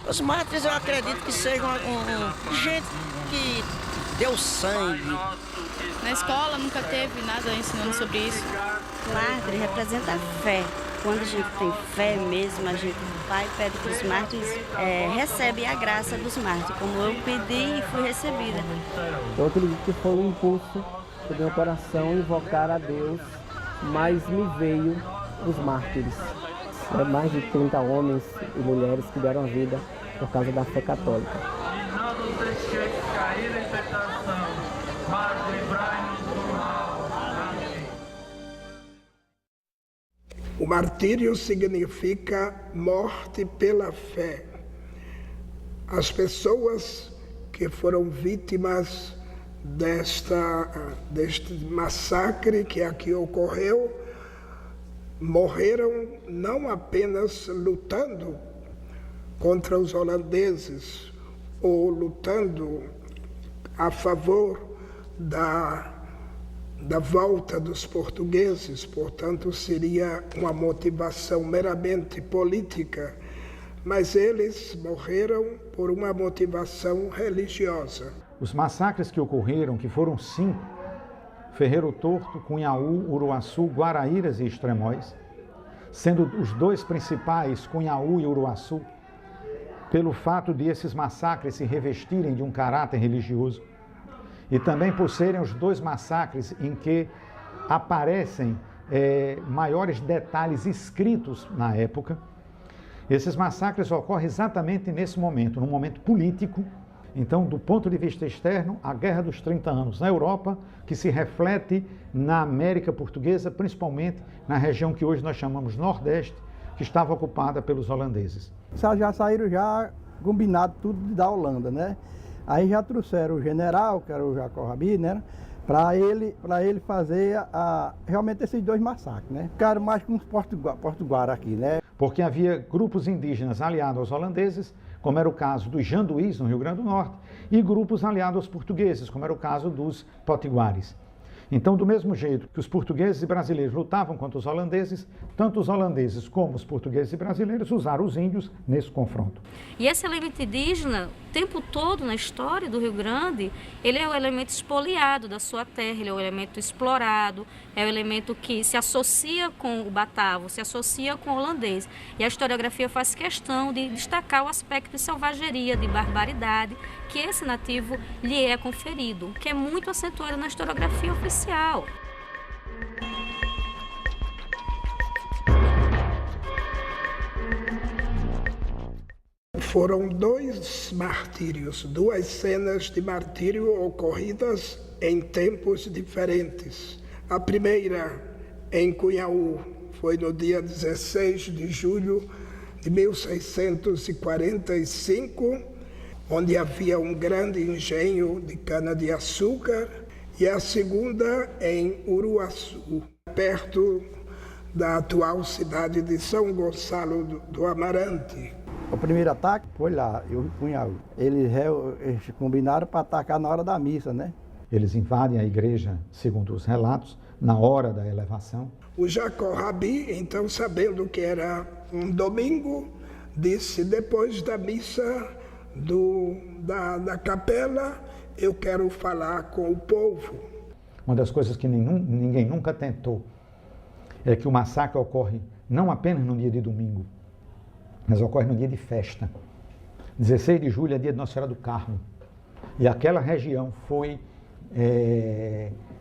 Os mártires eu acredito que sejam gente que deu sangue. Na escola nunca teve nada ensinando sobre isso. Mártir representa a fé. Quando a gente tem fé mesmo, a gente vai e pede para os mártires, recebe a graça dos mártires, como eu pedi e fui recebida. Eu acredito que foi um impulso do meu coração invocar a Deus, mas me veio os mártires. Mais de 30 homens e mulheres que deram a vida por causa da fé católica. Não nos deixeis cair em tentação, mas livrai-nos do mal. Amém. O martírio significa morte pela fé. As pessoas que foram vítimas deste massacre que aqui ocorreu, morreram não apenas lutando contra os holandeses ou lutando a favor da volta dos portugueses, portanto seria uma motivação meramente política, mas eles morreram por uma motivação religiosa. Os massacres que ocorreram, que foram 5, Ferreiro Torto, Cunhaú, Uruaçu, Guaraíras e Extremóis, sendo os 2 principais, Cunhaú e Uruaçu, pelo fato de esses massacres se revestirem de um caráter religioso, e também por serem os 2 massacres em que aparecem maiores detalhes escritos na época. Esses massacres ocorrem exatamente nesse momento, num momento político. Então, do ponto de vista externo, a Guerra dos 30 Anos na Europa, que se reflete na América Portuguesa, principalmente na região que hoje nós chamamos Nordeste, que estava ocupada pelos holandeses. Já saíram já combinado tudo da Holanda, né? Aí já trouxeram o general, que era o Jacó Rabi, né? Para ele fazer realmente esses 2 massacres, né? Ficaram mais com os portuguares aqui, né? Porque havia grupos indígenas aliados aos holandeses, como era o caso dos Janduís, no Rio Grande do Norte, e grupos aliados aos portugueses, como era o caso dos potiguares. Então, do mesmo jeito que os portugueses e brasileiros lutavam contra os holandeses, tanto os holandeses como os portugueses e brasileiros usaram os índios nesse confronto. E esse elemento indígena, o tempo todo na história do Rio Grande, ele é o elemento expoliado da sua terra, ele é o elemento explorado, é o elemento que se associa com o batavo, se associa com o holandês. E a historiografia faz questão de destacar o aspecto de selvageria, de barbaridade, que esse nativo lhe é conferido, que é muito acentuado na historiografia oficial. Foram 2 martírios, 2 cenas de martírio ocorridas em tempos diferentes. A primeira, em Cunhaú, foi no dia 16 de julho de 1645, onde havia um grande engenho de cana-de-açúcar, e a segunda em Uruaçu, perto da atual cidade de São Gonçalo do Amarante. O primeiro ataque foi lá, eu Cunhaú. Eles combinaram para atacar na hora da missa, né? Eles invadem a igreja, segundo os relatos, na hora da elevação. O Jacó Rabi, então, sabendo que era um domingo, disse, depois da missa da capela, eu quero falar com o povo. Uma das coisas que ninguém nunca tentou é que o massacre ocorre não apenas no dia de domingo, mas ocorre no dia de festa. 16 de julho é dia de Nossa Senhora do Carmo. E aquela região foi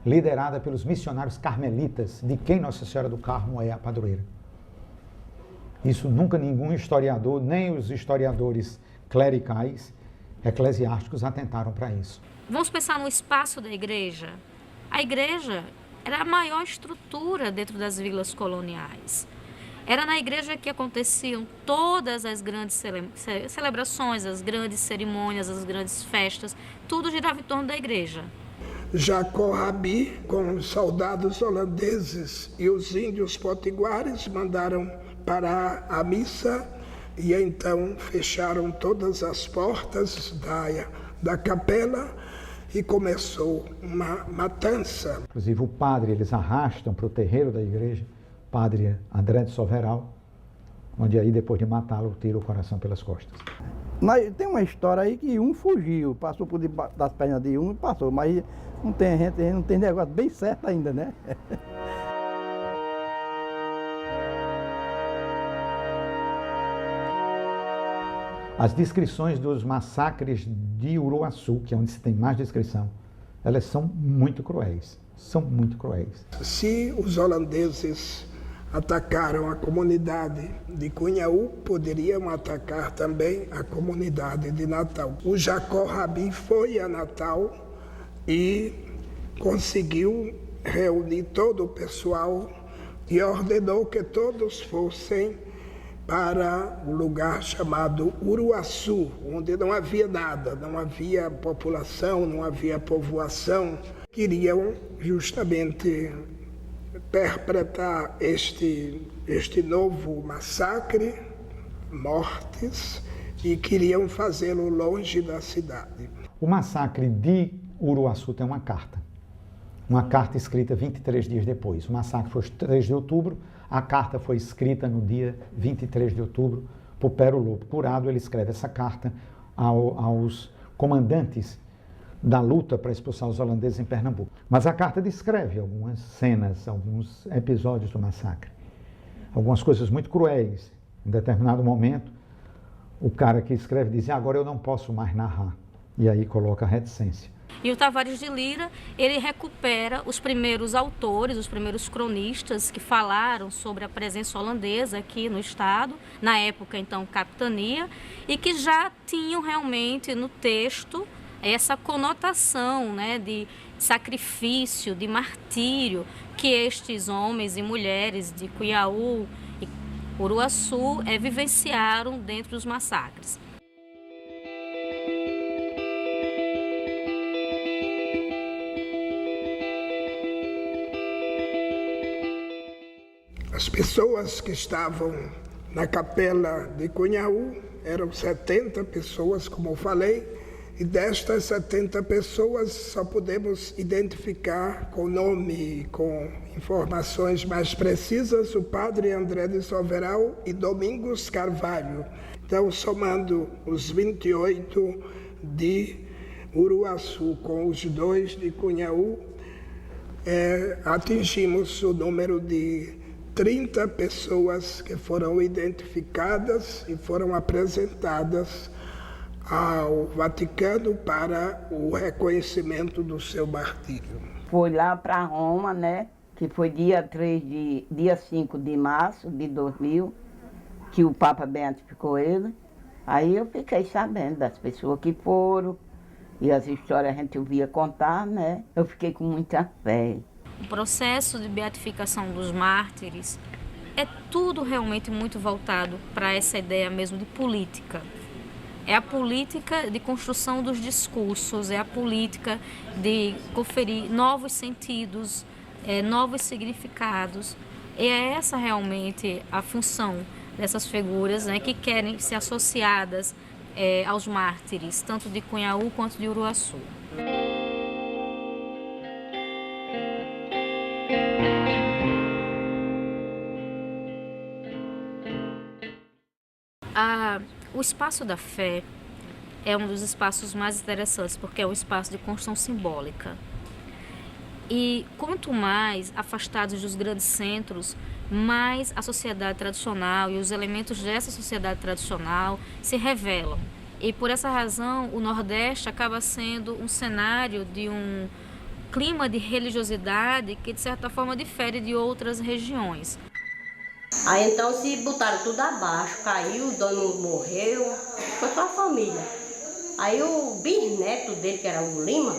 liderada pelos missionários carmelitas, de quem Nossa Senhora do Carmo é a padroeira. Isso nunca nenhum historiador, nem os historiadores clericais, eclesiásticos, atentaram para isso. Vamos pensar no espaço da igreja. A igreja era a maior estrutura dentro das vilas coloniais. Era na igreja que aconteciam todas as grandes celebrações, as grandes cerimônias, as grandes festas, tudo girava em torno da igreja. Jacó Rabi, com os soldados holandeses e os índios potiguares, mandaram parar a missa e então fecharam todas as portas da capela e começou uma matança. Inclusive o padre, eles arrastam para o terreiro da igreja, padre André de Soveral, onde aí depois de matá-lo, tira o coração pelas costas. Mas tem uma história aí que um fugiu, passou por debaixo das pernas de um e passou, mas não tem, não tem negócio bem certo ainda, né? As descrições dos massacres de Uruaçu, que é onde se tem mais descrição, elas são muito cruéis, Se os holandeses atacaram a comunidade de Cunhaú, poderiam atacar também a comunidade de Natal. O Jacó Rabi foi a Natal e conseguiu reunir todo o pessoal e ordenou que todos fossem para um lugar chamado Uruaçu, onde não havia nada, não havia população, não havia povoação. Queriam justamente perpetrar este novo massacre, mortes, e queriam fazê-lo longe da cidade. O massacre de Uruaçu tem uma carta escrita 23 dias depois. O massacre foi 3 de outubro, a carta foi escrita no dia 23 de outubro por Pero Lobo. Curado, ele escreve essa carta aos comandantes da luta para expulsar os holandeses em Pernambuco. Mas a carta descreve algumas cenas, alguns episódios do massacre. Algumas coisas muito cruéis. Em determinado momento, o cara que escreve diz, agora eu não posso mais narrar. E aí coloca a reticência. E o Tavares de Lira, ele recupera os primeiros autores, os primeiros cronistas que falaram sobre a presença holandesa aqui no estado, na época, então, capitania, e que já tinham realmente no texto essa conotação, né, de sacrifício, de martírio, que estes homens e mulheres de Cunhaú e Uruaçu vivenciaram dentro dos massacres. As pessoas que estavam na capela de Cunhaú eram 70 pessoas, como eu falei, e destas 70 pessoas só podemos identificar com nome, com informações mais precisas, o padre André de Soveral e Domingos Carvalho. Então, somando os 28 de Uruaçu com os 2 de Cunhaú, atingimos o número de 30 pessoas que foram identificadas e foram apresentadas ao Vaticano para o reconhecimento do seu martírio. Foi lá para Roma, né? Que foi dia 5 de março de 2000, que o Papa beatificou ele. Aí eu fiquei sabendo das pessoas que foram, e as histórias a gente ouvia contar, né? Eu fiquei com muita fé. O processo de beatificação dos mártires é tudo realmente muito voltado para essa ideia mesmo de política. É a política de construção dos discursos, é a política de conferir novos sentidos, novos significados. E é essa realmente a função dessas figuras, né, que querem ser associadas aos mártires, tanto de Cunhaú quanto de Uruaçu. O espaço da fé é um dos espaços mais interessantes, porque é um espaço de construção simbólica. E quanto mais afastados dos grandes centros, mais a sociedade tradicional e os elementos dessa sociedade tradicional se revelam. E por essa razão, o Nordeste acaba sendo um cenário de um clima de religiosidade que, de certa forma, difere de outras regiões. Aí então se botaram tudo abaixo, caiu, o dono morreu, foi só a família. Aí o bisneto dele, que era o Lima,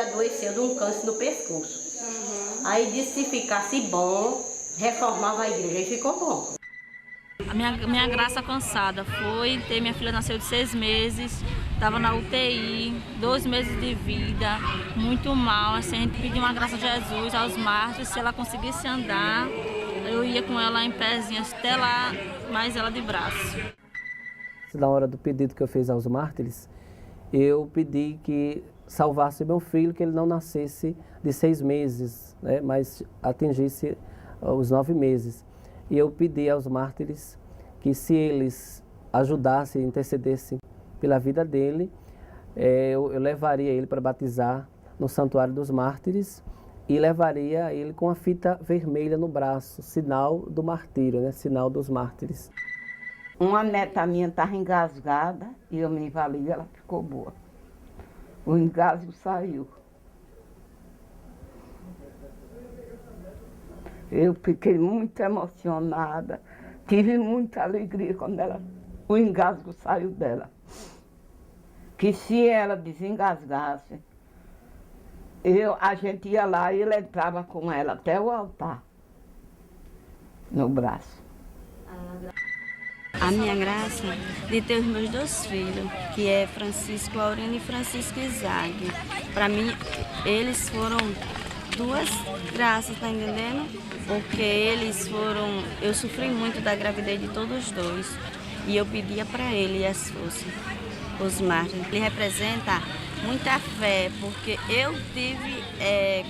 adoeceu de um câncer no pescoço. Aí disse que se ficasse bom, reformava a igreja e ficou bom. A minha graça cansada foi ter minha filha nasceu de 6 meses, estava na UTI, 2 meses de vida, muito mal. Assim, a gente pediu uma graça a Jesus, aos mártires, se ela conseguisse andar, eu ia com ela em pezinhas até lá, mais ela de braço. Na hora do pedido que eu fiz aos mártires, eu pedi que salvasse meu filho, que ele não nascesse de 6 meses, né, mas atingisse os 9 meses. E eu pedi aos mártires que, se eles ajudassem, intercedessem pela vida dele, eu levaria ele para batizar no Santuário dos Mártires e levaria ele com a fita vermelha no braço, sinal do martírio, né? Sinal dos mártires. Uma neta minha estava engasgada e eu me envalei e ela ficou boa. O engasgo saiu. Eu fiquei muito emocionada, tive muita alegria quando o engasgo saiu dela. Que se ela desengasgasse, a gente ia lá e ele entrava com ela até o altar, no braço. A minha graça de ter os meus 2 filhos, que é Francisco Aurino e Francisco Isaac. Para mim, eles foram 2 graças, tá entendendo? Porque eles foram... Eu sofri muito da gravidez de todos os 2. E eu pedia para ele as forças, os mártires. Ele representa muita fé, porque eu tive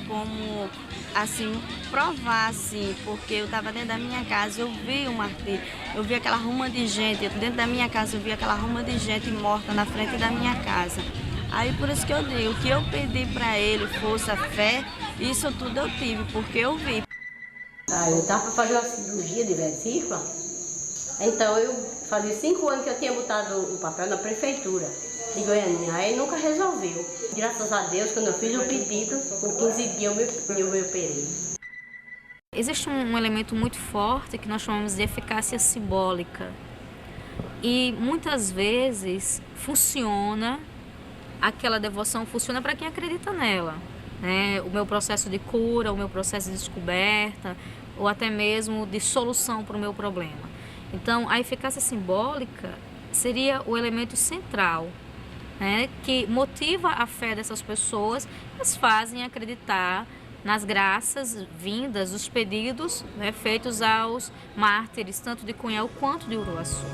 como, assim, provar, assim, porque eu estava dentro da minha casa, eu vi o martírio, eu vi aquela ruma de gente, dentro da minha casa eu vi aquela ruma de gente morta na frente da minha casa. Aí por isso que eu digo, o que eu pedi para ele, força, fé, isso tudo eu tive, porque eu vi. Eu estava para fazer uma cirurgia de vesícula, então eu fazia 5 anos que eu tinha botado o papel na prefeitura de Goiânia, aí nunca resolveu. Graças a Deus, quando eu fiz o pedido, com 15 dias eu me operei. Existe um elemento muito forte que nós chamamos de eficácia simbólica. E muitas vezes funciona, aquela devoção funciona para quem acredita nela. Né? O meu processo de cura, o meu processo de descoberta, ou até mesmo de solução para o meu problema. Então, a eficácia simbólica seria o elemento central, né, que motiva a fé dessas pessoas, as fazem acreditar nas graças vindas, os pedidos, né, feitos aos mártires, tanto de Cunhal quanto de Uruaçu.